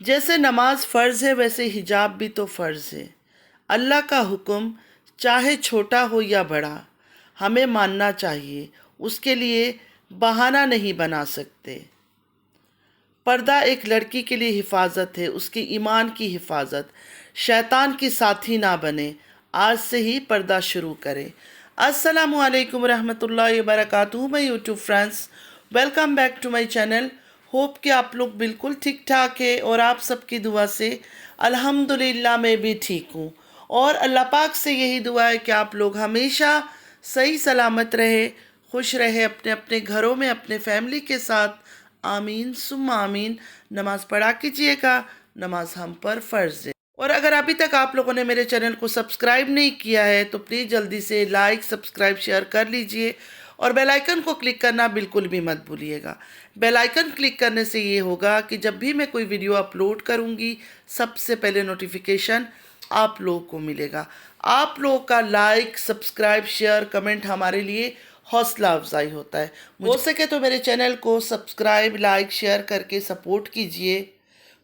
जैसे नमाज फ़र्ज़ है वैसे हिजाब भी तो फ़र्ज़ है। अल्लाह का हुक्म चाहे छोटा हो या बड़ा हमें मानना चाहिए, उसके लिए बहाना नहीं बना सकते। पर्दा एक लड़की के लिए हिफाजत है, उसके ईमान की हिफाजत। शैतान की साथी ना बने, आज से ही पर्दा शुरू करें। अस्सलामु अलैकुम रहमतुल्लाहि व बरकातुहू। My YouTube friends, welcome back to my channel. Hope कि आप लोग बिल्कुल ठीक ठाक है और आप सबकी दुआ से अल्हम्दुलिल्लाह मैं भी ठीक हूँ। और अल्लाह पाक से यही दुआ है कि आप लोग हमेशा सही सलामत रहे, खुश रहे अपने अपने घरों में अपने फैमिली के साथ। आमीन सुम्मा आमीन। नमाज पढ़ा कीजिएगा, नमाज हम पर फ़र्ज़ है। और अगर अभी तक आप लोगों ने मेरे चैनल को सब्सक्राइब नहीं किया है तो प्लीज़ जल्दी से लाइक सब्सक्राइब शेयर कर लीजिए और बेल आइकन को क्लिक करना बिल्कुल भी मत भूलिएगा। बेल आइकन क्लिक करने से ये होगा कि जब भी मैं कोई वीडियो अपलोड करूँगी सबसे पहले नोटिफिकेशन आप लोगों को मिलेगा। आप लोगों का लाइक सब्सक्राइब शेयर कमेंट हमारे लिए हौसला अफजाई होता है। हो सके तो मेरे चैनल को सब्सक्राइब लाइक शेयर करके सपोर्ट कीजिए,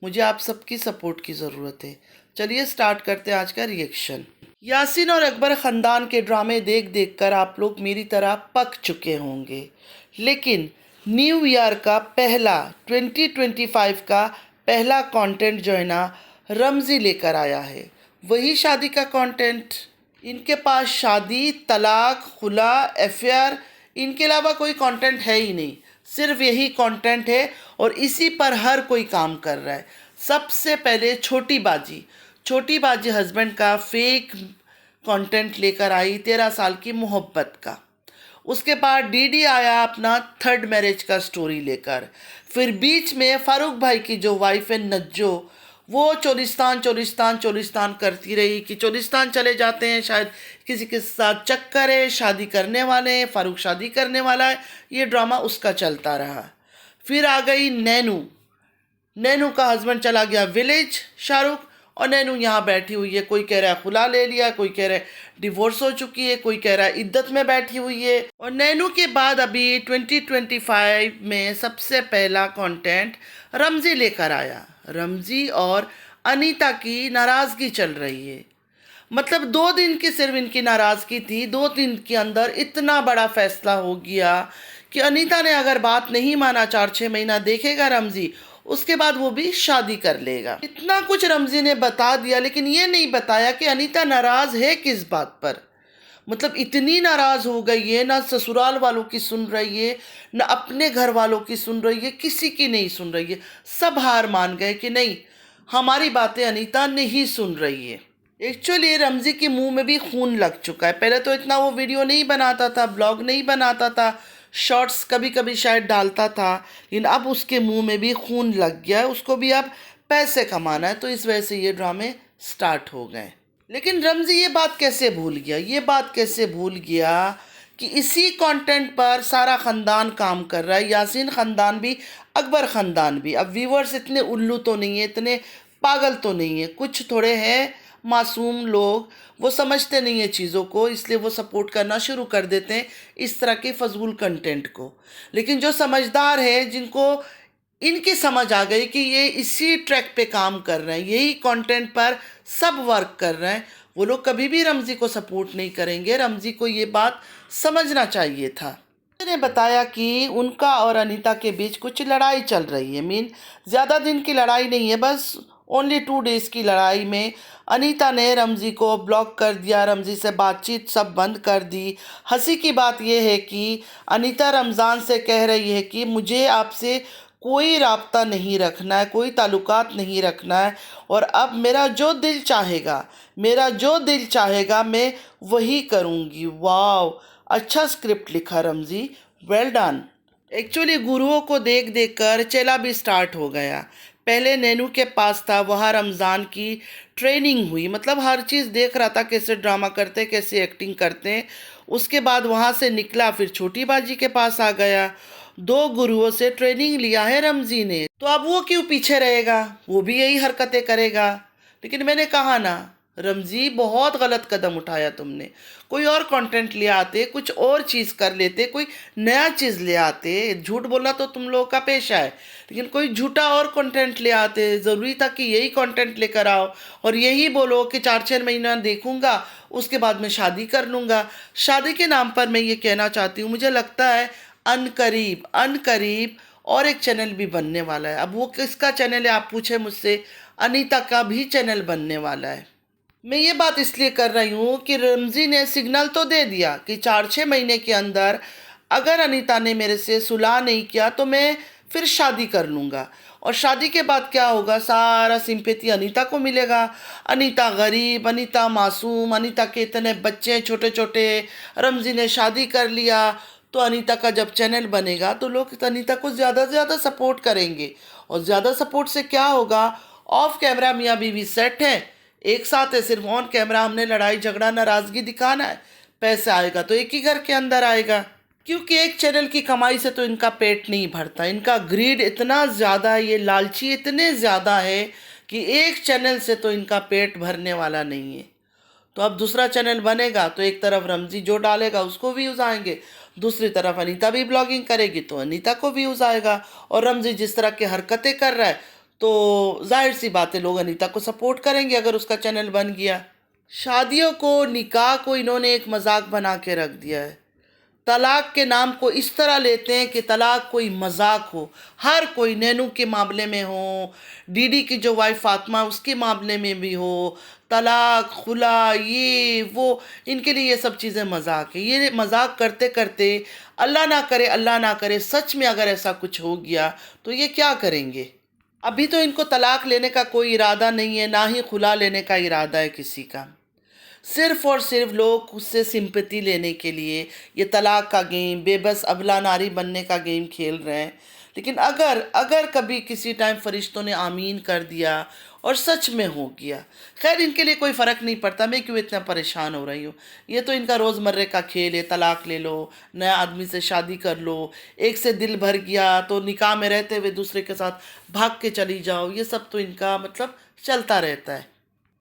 मुझे आप सबकी सपोर्ट की ज़रूरत है। चलिए स्टार्ट करते हैं आज का रिएक्शन। यासीन और अकबर ख़ानदान के ड्रामे देख देख कर आप लोग मेरी तरह पक चुके होंगे, लेकिन न्यू ईयर का पहला 2025 का पहला कंटेंट जो है ना रमज़ी लेकर आया है, वही शादी का कंटेंट। इनके पास शादी तलाक खुला अफेयर इनके अलावा कोई कंटेंट है ही नहीं, सिर्फ यही कंटेंट है और इसी पर हर कोई काम कर रहा है। सबसे पहले छोटी बाजी हस्बैंड का फेक कंटेंट लेकर आई 13 साल की मोहब्बत का। उसके बाद डीडी आया अपना थर्ड मैरिज का स्टोरी लेकर। फिर बीच में फारूक भाई की जो वाइफ है नज्जो, वो चोलिस्तान चोलिस्तान चोलिस्तान करती रही कि चोलिस्तान चले जाते हैं, शायद किसी के साथ चक्कर है, शादी करने वाले हैं, फारूक शादी करने वाला है। ये ड्रामा उसका चलता रहा। फिर आ गई नैनू का हस्बैंड चला गया विलेज शाहरुख, और नैनू यहाँ बैठी हुई है। कोई कह रहा है खुला ले लिया, कोई कह रहा है डिवोर्स हो चुकी है, कोई कह रहा है इद्दत में बैठी हुई है। और नैनू के बाद अभी 2025 में सबसे पहला कंटेंट रमज़ी लेकर आया। रमज़ी और अनीता की नाराज़गी चल रही है। मतलब 2 दिन की सिर्फ इनकी नाराज़गी थी, 2 दिन के अंदर इतना बड़ा फैसला हो गया कि अनीता ने अगर बात नहीं माना 4-6 महीना देखेगा रमज़ी, उसके बाद वो भी शादी कर लेगा। इतना कुछ रमज़ी ने बता दिया, लेकिन ये नहीं बताया कि अनीता नाराज़ है किस बात पर। मतलब इतनी नाराज़ हो गई है, ना ससुराल वालों की सुन रही है, ना अपने घर वालों की सुन रही है, किसी की नहीं सुन रही है। सब हार मान गए कि नहीं, हमारी बातें अनीता नहीं सुन रही है। एक्चुअली रमज़ी के मुंह में भी खून लग चुका है। पहले तो इतना वो वीडियो नहीं बनाता था, ब्लॉग नहीं बनाता था, शॉर्ट्स कभी कभी शायद डालता था, लेकिन अब उसके मुंह में भी खून लग गया है। उसको भी अब पैसे कमाना है, तो इस वजह से ये ड्रामे स्टार्ट हो गए। लेकिन रमज़ी ये बात कैसे भूल गया, कि इसी कंटेंट पर सारा ख़ानदान काम कर रहा है। यासीन ख़ानदान भी अकबर ख़ानदान भी। अब व्यूवर्स इतने उल्लू तो नहीं है, इतने पागल तो नहीं है, कुछ थोड़े हैं मासूम लोग, वो समझते नहीं है चीज़ों को, इसलिए वो सपोर्ट करना शुरू कर देते हैं इस तरह के फजूल कंटेंट को। लेकिन जो समझदार है, जिनको इनकी समझ आ गई कि ये इसी ट्रैक पे काम कर रहे हैं, यही कंटेंट पर सब वर्क कर रहे हैं, वो लोग कभी भी रमज़ी को सपोर्ट नहीं करेंगे। रमज़ी को ये बात समझना चाहिए था। ने बताया कि उनका और अनीता के बीच कुछ लड़ाई चल रही है। ज़्यादा दिन की लड़ाई नहीं है, बस ओनली 2 डेज़ की लड़ाई में अनीता ने रमज़ी को ब्लॉक कर दिया, रमज़ी से बातचीत सब बंद कर दी। हंसी की बात यह है कि अनीता रमज़ान से कह रही है कि मुझे आपसे कोई राब्ता नहीं रखना है, कोई ताल्लुकात नहीं रखना है, और अब मेरा जो दिल चाहेगा मैं वही करूँगी। वाह, अच्छा स्क्रिप्ट लिखा रमज़ी, वेल डन। एक्चुअली गुरुओं को देख देख कर चेला भी स्टार्ट हो गया। पहले नैनू के पास था, वहाँ रमज़ान की ट्रेनिंग हुई, मतलब हर चीज़ देख रहा था कैसे ड्रामा करते हैं, कैसे एक्टिंग करते हैं। उसके बाद वहाँ से निकला, फिर छोटी बाजी के पास आ गया। 2 गुरुओं से ट्रेनिंग लिया है रमज़ी ने, तो अब वो क्यों पीछे रहेगा, वो भी यही हरकतें करेगा। लेकिन मैंने कहा ना, रमज़ी बहुत गलत कदम उठाया तुमने। कोई और कंटेंट ले आते, कुछ और चीज़ कर लेते, कोई नया चीज़ ले आते। झूठ बोलना तो तुम लोगों का पेशा है, लेकिन कोई झूठा और कंटेंट ले आते। ज़रूरी था कि यही कंटेंट लेकर आओ और यही बोलो कि 4-6 महीना देखूंगा, उसके बाद मैं शादी कर लूँगा। शादी के नाम पर मैं ये कहना चाहती हूँ, मुझे लगता है अनकरीब अनकरीब और एक चैनल भी बनने वाला है। अब वो किसका चैनल है आप पूछे मुझसे, अनीता का भी चैनल बनने वाला है। मैं ये बात इसलिए कर रही हूँ कि रमज़ी ने सिग्नल तो दे दिया कि 4-6 महीने के अंदर अगर अनीता ने मेरे से सुलह नहीं किया तो मैं फिर शादी कर लूँगा। और शादी के बाद क्या होगा, सारा सिंपैथी अनीता को मिलेगा। अनीता गरीब, अनीता मासूम, अनीता के इतने बच्चे छोटे छोटे, रमज़ी ने शादी कर लिया। तो अनीता का जब चैनल बनेगा तो लोग अनीता को ज़्यादा से ज़्यादा सपोर्ट करेंगे। और ज़्यादा सपोर्ट से क्या होगा, ऑफ कैमरा मियाँ बीवी सेट हैं, एक साथ है, सिर्फ ऑन कैमरा हमने लड़ाई झगड़ा नाराज़गी दिखाना है। पैसा आएगा तो एक ही घर के अंदर आएगा, क्योंकि एक चैनल की कमाई से तो इनका पेट नहीं भरता। इनका ग्रीड इतना ज़्यादा है, ये लालची इतने ज़्यादा है कि एक चैनल से तो इनका पेट भरने वाला नहीं है। तो अब दूसरा चैनल बनेगा तो एक तरफ रमज़ी जो डालेगा उसको व्यूज़ आएंगे, दूसरी तरफ अनीता भी ब्लॉगिंग करेगी तो अनीता को व्यूज़ आएगा। और रमज़ी जिस तरह की हरकतें कर रहा है तो जाहिर सी बात है लोग अनीता को सपोर्ट करेंगे अगर उसका चैनल बन गया। शादियों को, निकाह को इन्होंने एक मजाक बना के रख दिया है। तलाक के नाम को इस तरह लेते हैं कि तलाक कोई मजाक हो। हर कोई, नैनू के मामले में हो, डीडी की जो वाइफ फातिमा उसके मामले में भी हो, तलाक खुला ये वो, इनके लिए ये सब चीज़ें मजाक है। ये मजाक करते करते अल्लाह ना करे सच में अगर ऐसा कुछ हो गया तो ये क्या करेंगे। अभी तो इनको तलाक लेने का कोई इरादा नहीं है, ना ही खुला लेने का इरादा है किसी का। सिर्फ और सिर्फ लोग उससे सिंपैथी लेने के लिए ये तलाक का गेम, बेबस अबला नारी बनने का गेम खेल रहे हैं। लेकिन अगर अगर कभी किसी टाइम फरिश्तों ने आमीन कर दिया और सच में हो गया, खैर इनके लिए कोई फ़र्क नहीं पड़ता। मैं क्यों इतना परेशान हो रही हूँ, ये तो इनका रोज़मर्रे का खेल है। तलाक ले लो, नया आदमी से शादी कर लो, एक से दिल भर गया तो निकाह में रहते हुए दूसरे के साथ भाग के चली जाओ, ये सब तो इनका मतलब चलता रहता है।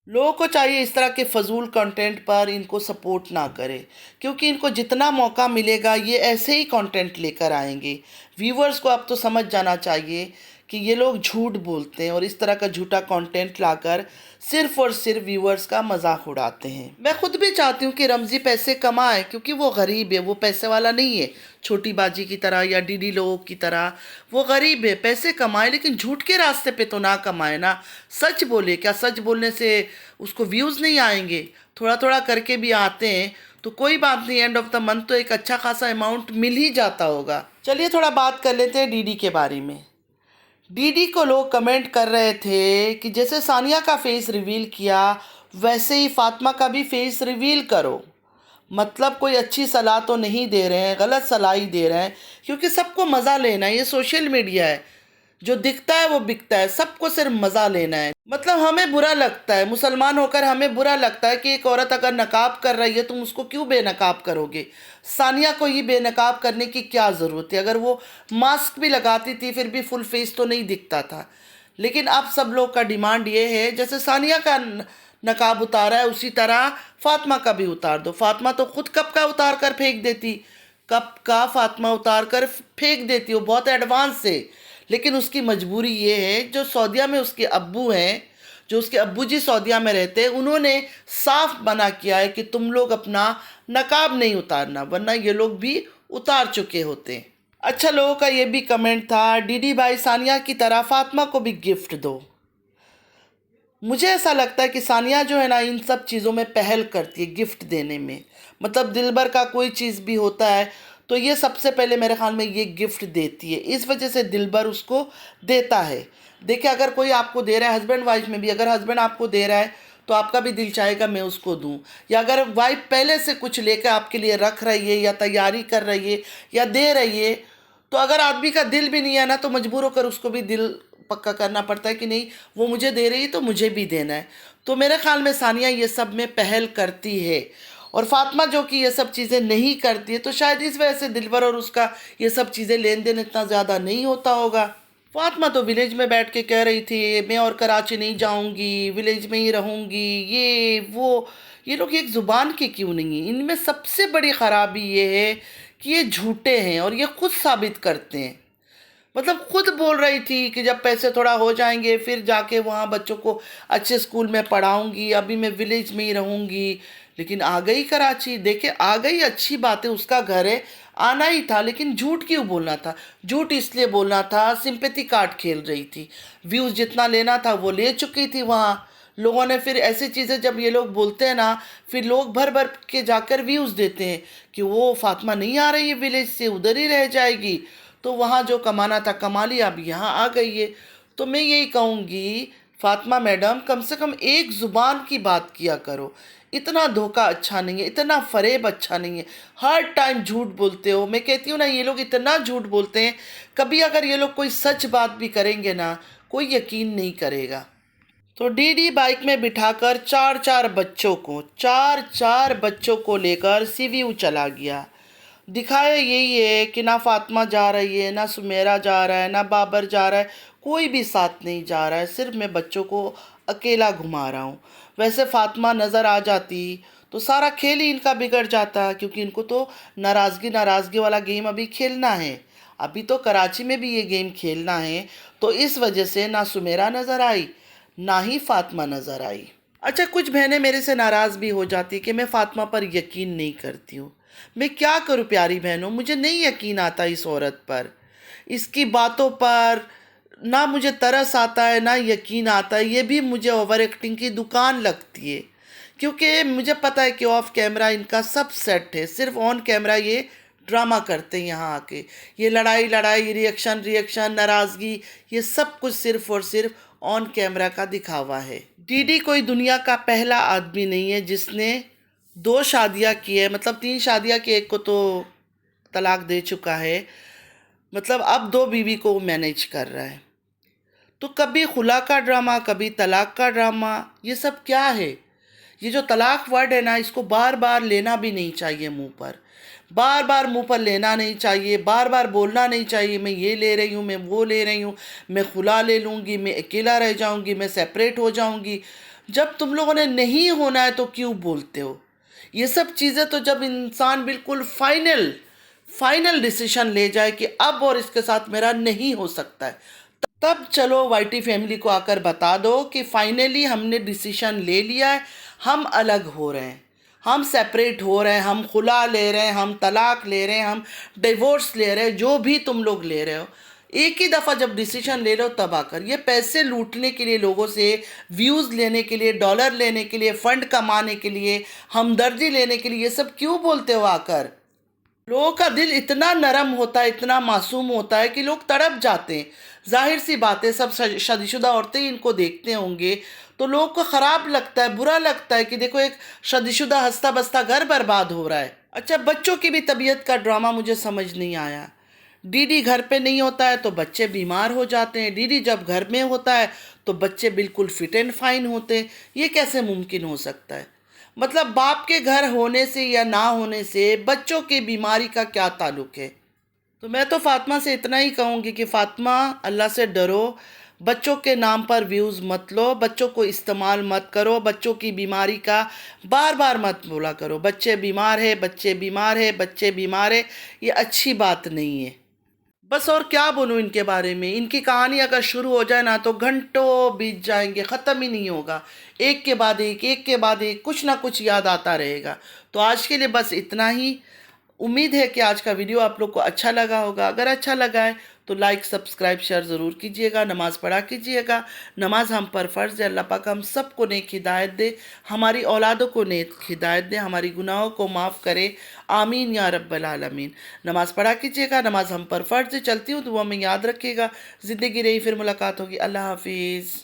लोगों को चाहिए इस तरह के फजूल कंटेंट पर इनको सपोर्ट ना करें, क्योंकि इनको जितना मौका मिलेगा ये ऐसे ही कंटेंट लेकर आएंगे। व्यूवर्स को अब तो समझ जाना चाहिए कि ये लोग झूठ बोलते हैं और इस तरह का झूठा कंटेंट लाकर सिर्फ और सिर्फ व्यूवर्स का मजाक उड़ाते हैं। मैं खुद भी चाहती हूँ कि रमज़ी पैसे कमाए, क्योंकि वो गरीब है, वो पैसे वाला नहीं है छोटी बाजी की तरह या डीडी लोगों की तरह। वो गरीब है, पैसे कमाए लेकिन झूठ के रास्ते पे तो ना कमाए ना, सच बोले। क्या सच बोलने से उसको व्यूज़ नहीं आएंगे? थोड़ा थोड़ा करके भी आते हैं तो कोई बात नहीं, एंड ऑफ द मंथ तो एक अच्छा खासा अमाउंट मिल ही जाता होगा। चलिए थोड़ा बात कर लेते हैं डीडी के बारे में। डीडी को लोग कमेंट कर रहे थे कि जैसे सानिया का फेस रिवील किया वैसे ही फातिमा का भी फेस रिवील करो। मतलब कोई अच्छी सलाह तो नहीं दे रहे हैं, गलत सलाह ही दे रहे हैं, क्योंकि सबको मज़ा लेना है। ये सोशल मीडिया है, जो दिखता है वो बिकता है, सबको सिर्फ मज़ा लेना है। मतलब हमें बुरा लगता है, मुसलमान होकर हमें बुरा लगता है कि एक औरत अगर नकाब कर रही है तुम उसको क्यों बेनकाब करोगे। सानिया को ही बेनकाब करने की क्या ज़रूरत है? अगर वो मास्क भी लगाती थी फिर भी फुल फेस तो नहीं दिखता था। लेकिन अब सब लोग का डिमांड ये है जैसे सानिया का नकाब उतारा है उसी तरह फातिमा का भी उतार दो। फातिमा तो खुद कप का उतार कर फेंक देती, कप का फातिमा उतार कर फेंक देती, वो बहुत एडवांस है। लेकिन उसकी मजबूरी ये है, जो सऊदीया में उसके अब्बू हैं, जो उसके अब्बू जी सऊदीया में रहते हैं, उन्होंने साफ मना किया है कि तुम लोग अपना नकाब नहीं उतारना, वरना ये लोग भी उतार चुके होते हैं। अच्छा, लोगों का ये भी कमेंट था डीडी भाई सानिया की तरह फातिमा को भी गिफ्ट दो। मुझे ऐसा लगता है कि सानिया जो है ना इन सब चीज़ों में पहल करती है, गिफ्ट देने में। मतलब दिलबर का कोई चीज़ भी होता है तो ये सबसे पहले मेरे ख्याल में ये गिफ्ट देती है, इस वजह से दिलबर उसको देता है। देखिए अगर कोई आपको दे रहा है, हस्बैंड वाइफ में भी अगर हस्बैंड आपको दे रहा है तो आपका भी दिल चाहेगा मैं उसको दूं। या अगर वाइफ पहले से कुछ लेकर आपके लिए रख रही है या तैयारी कर रही है या दे रही है, तो अगर आदमी का दिल भी नहीं है ना तो मजबूर होकर उसको भी दिल पक्का करना पड़ता है कि नहीं वो मुझे दे रही है तो मुझे भी देना है। तो मेरे ख्याल में सानिया ये सब में पहल करती है, और फातिमा जो कि ये सब चीज़ें नहीं करती है तो शायद इस वजह से दिलबर और उसका ये सब चीज़ें लेन देन इतना ज़्यादा नहीं होता होगा। फातिमा तो विलेज में बैठ के कह रही थी मैं और कराची नहीं जाऊंगी, विलेज में ही रहूंगी, ये वो। ये लोग एक ज़ुबान के क्यों नहीं हैं? इनमें सबसे बड़ी ख़राबी ये है कि ये झूठे हैं और ये खुद साबित करते हैं। मतलब खुद बोल रही थी कि जब पैसे थोड़ा हो जाएंगे फिर जाके वहाँ बच्चों को अच्छे स्कूल में पढ़ाऊंगी, अभी मैं विलेज में ही रहूंगी। लेकिन आ गई कराची, देखे आ गई, अच्छी बात है, उसका घर है, आना ही था। लेकिन झूठ क्यों बोलना था? झूठ इसलिए बोलना था, सिंपैथी कार्ड खेल रही थी। व्यूज़ जितना लेना था वो ले चुकी थी वहाँ। लोगों ने फिर ऐसी चीज़ें जब ये लोग बोलते हैं ना, फिर लोग भर भर के जाकर व्यूज़ देते हैं कि वो फातिमा नहीं आ रही है विलेज से, उधर ही रह जाएगी। तो वहाँ जो कमाना था कमा लिया, अब यहाँ आ गई है। तो मैं यही कहूँगी फातिमा मैडम, कम से कम एक ज़ुबान की बात किया करो। इतना धोखा अच्छा नहीं है, इतना फरेब अच्छा नहीं है। हर टाइम झूठ बोलते हो। मैं कहती हूँ ना, ये लोग इतना झूठ बोलते हैं, कभी अगर ये लोग कोई सच बात भी करेंगे ना, कोई यकीन नहीं करेगा। तो डीडी बाइक में बिठाकर चार चार बच्चों को लेकर सीवीयू चला गया। दिखाया यही है कि ना फातिमा जा रही है, ना सुमेरा जा रहा है, ना बाबर जा रहा है, कोई भी साथ नहीं जा रहा है, सिर्फ मैं बच्चों को अकेला घुमा रहा हूँ। वैसे फातिमा नज़र आ जाती तो सारा खेल ही इनका बिगड़ जाता, क्योंकि इनको तो नाराज़गी नाराज़गी वाला गेम अभी खेलना है। अभी तो कराची में भी ये गेम खेलना है। तो इस वजह से ना सुमेरा नज़र आई, ना ही फातिमा नज़र आई। अच्छा, कुछ बहनें मेरे से नाराज़ भी हो जाती कि मैं फातिमा पर यकीन नहीं करती हूँ। मैं क्या करूँ प्यारी बहनों, मुझे नहीं यकीन आता इस औरत पर, इसकी बातों पर। ना मुझे तरस आता है ना यकीन आता है। ये भी मुझे ओवर एक्टिंग की दुकान लगती है, क्योंकि मुझे पता है कि ऑफ कैमरा इनका सब सेट है, सिर्फ ऑन कैमरा ये ड्रामा करते हैं यहाँ आके। ये लड़ाई लड़ाई, रिएक्शन रिएक्शन, नाराज़गी, ये सब कुछ सिर्फ और सिर्फ ऑन कैमरा का दिखावा है। डीडी कोई दुनिया का पहला आदमी नहीं है जिसने 2 शादियाँ की है, मतलब 3 शादियाँ की, एक को तो तलाक दे चुका है। मतलब अब 2 बीवी को मैनेज कर रहा है। तो कभी खुला का ड्रामा, कभी तलाक का ड्रामा, ये सब क्या है? ये जो तलाक वर्ड है ना, इसको बार बार लेना भी नहीं चाहिए मुंह पर। बार बार मुंह पर लेना नहीं चाहिए, बार बार बोलना नहीं चाहिए मैं ये ले रही हूँ, मैं वो ले रही हूँ, मैं खुला ले लूँगी, मैं अकेला रह जाऊँगी, मैं सेपरेट हो जाऊँगी। जब तुम लोगों ने नहीं होना है तो क्यों बोलते हो? ये सब चीज़ें तो जब इंसान बिल्कुल फाइनल फाइनल डिसीजन ले जाए कि अब और इसके साथ मेरा नहीं हो सकता है, तब चलो वाईटी फैमिली को आकर बता दो कि फाइनली हमने डिसीजन ले लिया है, हम अलग हो रहे हैं, हम सेपरेट हो रहे हैं, हम खुला ले रहे हैं, हम तलाक ले रहे हैं, हम डिवोर्स ले रहे हैं, जो भी तुम लोग ले रहे हो। एक ही दफ़ा जब डिसीजन ले लो तब आकर ये पैसे लूटने के लिए, लोगों से व्यूज़ लेने के लिए, डॉलर लेने के लिए, फ़ंड कमाने के लिए, हमदर्दी लेने के लिए, ये सब क्यों बोलते हो आकर? लोगों का दिल इतना नरम होता है, इतना मासूम होता है कि लोग तड़प जाते हैं। जाहिर सी बात है, सब शादीशुदा औरतें ही इनको देखते होंगे तो लोगों को ख़राब लगता है, बुरा लगता है कि देखो एक शादीशुदा हंसता बसता घर बर्बाद हो रहा है। अच्छा, बच्चों की भी तबीयत का ड्रामा मुझे समझ नहीं आया। डीडी घर पे नहीं होता है तो बच्चे बीमार हो जाते हैं, डीडी जब घर में होता है तो बच्चे बिल्कुल फिट एंड फाइन होते हैं। ये कैसे मुमकिन हो सकता है? मतलब बाप के घर होने से या ना होने से बच्चों की बीमारी का क्या ताल्लुक है? तो मैं तो फातिमा से इतना ही कहूँगी कि फातिमा, अल्लाह से डरो, बच्चों के नाम पर व्यूज़ मत लो, बच्चों को इस्तेमाल मत करो, बच्चों की बीमारी का बार बार मत बोला करो। बच्चे बीमार है, बच्चे बीमार है, बच्चे बीमार है, ये अच्छी बात नहीं है। बस और क्या बोलूँ इनके बारे में? इनकी कहानी अगर शुरू हो जाए ना तो घंटों बीत जाएंगे, ख़त्म ही नहीं होगा। एक के बाद एक के बाद एक, कुछ ना कुछ याद आता रहेगा। तो आज के लिए बस इतना ही। उम्मीद है कि आज का वीडियो आप लोग को अच्छा लगा होगा। अगर अच्छा लगा है तो लाइक सब्सक्राइब शेयर ज़रूर कीजिएगा, नमाज़ पढ़ा कीजिएगा। नमाज हम पर फ़र्ज़ है। अल्लाह पाक हम सबको नेक हिदायत दे, हमारी औलादों को नेक हिदायत दे, हमारी गुनाहों को माफ़ करे। आमीन या रब्बल आलमीन। नमाज़ पढ़ा कीजिएगा, नमाज हम पर फ़र्ज़ है। चलती हूँ, दुआ में याद रखिएगा। ज़िंदगी रही फिर मुलाकात होगी। अल्लाह हाफिज़।